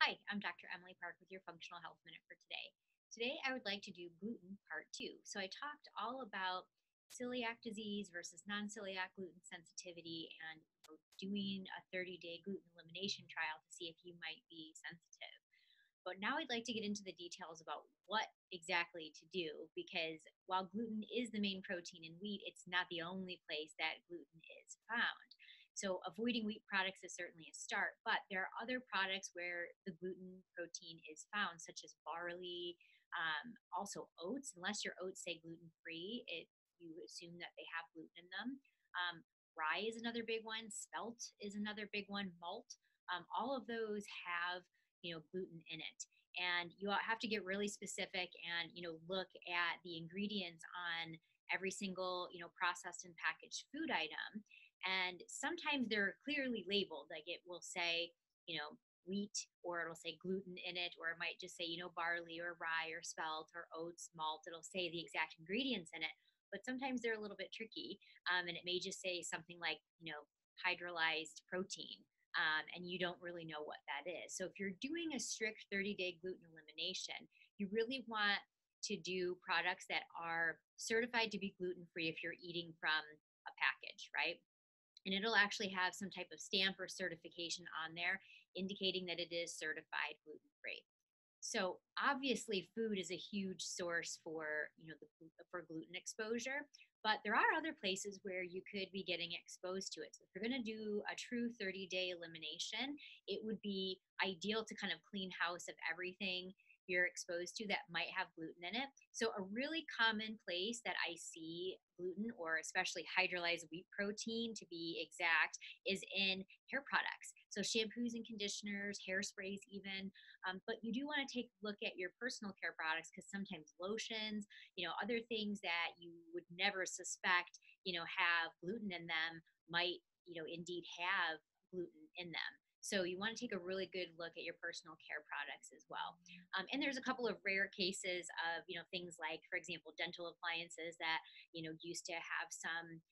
Hi, I'm Dr. Emily Park with your Functional Health Minute for today. Today, I would like to do gluten part two. So, I talked all about celiac disease versus non celiac gluten sensitivity and doing a 30-day gluten elimination trial to see if you might be sensitive. But now I'd like to get into the details about what exactly to do because while gluten is the main protein in wheat, it's not the only place that gluten is found. So avoiding wheat products is certainly a start, but there are other products where the gluten protein is found, such as barley, also oats. Unless your oats say gluten free, you assume that they have gluten in them. Rye is another big one. Spelt is another big one. Malt. All of those have gluten in it, and you have to get really specific and look at the ingredients on every single processed and packaged food item, and sometimes they're clearly labeled, like it will say wheat, or it'll say gluten in it, or it might just say barley or rye or spelt or oats, malt. It'll say the exact ingredients in it, but sometimes they're a little bit tricky, and it may just say something like hydrolyzed protein, and you don't really know what that is. So if you're doing a strict 30-day gluten elimination, you really want to do products that are certified to be gluten free if you're eating from a package, right? And it'll actually have some type of stamp or certification on there indicating that it is certified gluten free. So obviously, food is a huge source for for gluten exposure, but there are other places where you could be getting exposed to it. So if you're going to do a true 30-day elimination, it would be ideal to kind of clean house of everything you're exposed to that might have gluten in it. So a really common place that I see gluten, or especially hydrolyzed wheat protein to be exact, is in hair products. So shampoos and conditioners, hairsprays even, but you do want to take a look at your personal care products, because sometimes lotions, other things that you would never suspect, have gluten in them might, indeed have gluten in them. So you want to take a really good look at your personal care products as well. And there's a couple of rare cases of, things like, for example, dental appliances that, used to have some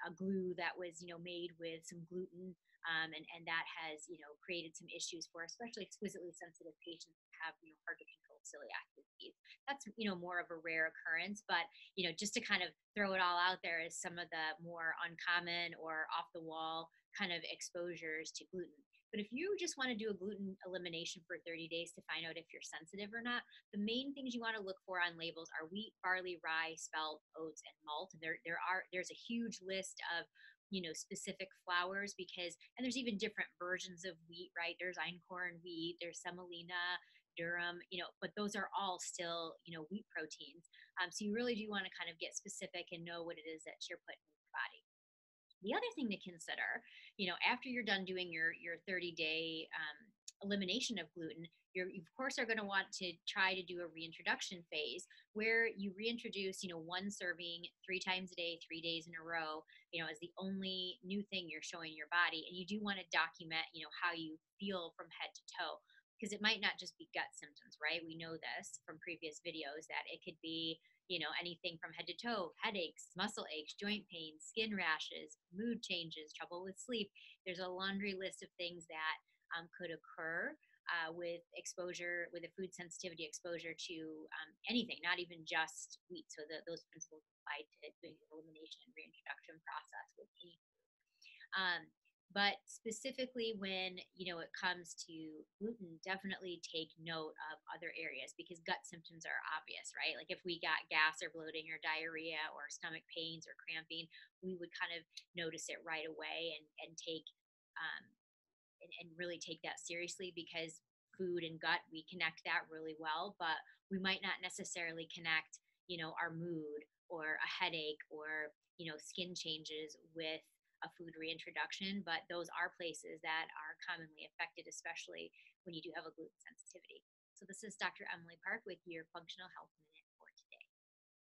a glue that was, made with some gluten, and that has created some issues for especially exquisitely sensitive patients who have hard to control celiac disease. That's more of a rare occurrence, but just to kind of throw it all out there as some of the more uncommon or off the wall kind of exposures to gluten. But if you just want to do a gluten elimination for 30 days to find out if you're sensitive or not, the main things you want to look for on labels are wheat, barley, rye, spelt, oats, and malt. And there's a huge list of specific flours, because, and there's even different versions of wheat, right? There's einkorn wheat, there's semolina, durum, but those are all still wheat proteins. So you really do want to kind of get specific and know what it is that you're putting in your body. The other thing to consider, after you're done doing your 30-day elimination of gluten, you of course are going to want to try to do a reintroduction phase where you reintroduce, one serving 3 times a day, 3 days in a row, as the only new thing you're showing your body. And you do want to document, how you feel from head to toe, because it might not just be gut symptoms, right? We know this from previous videos that it could be, anything from head to toe: headaches, muscle aches, joint pain, skin rashes, mood changes, trouble with sleep. There's a laundry list of things that could occur with exposure, with a food sensitivity exposure to anything, not even just wheat. So those principles apply to doing the elimination and reintroduction process with any food. But specifically when it comes to gluten, definitely take note of other areas, because gut symptoms are obvious, right? Like if we got gas or bloating or diarrhea or stomach pains or cramping, we would kind of notice it right away, and take um, and really take that seriously, because food and gut, we connect that really well, but we might not necessarily connect our mood or a headache or skin changes with a food reintroduction. But those are places that are commonly affected, especially when you do have a gluten sensitivity. So this is Dr. Emily Park with your Functional Health Minute.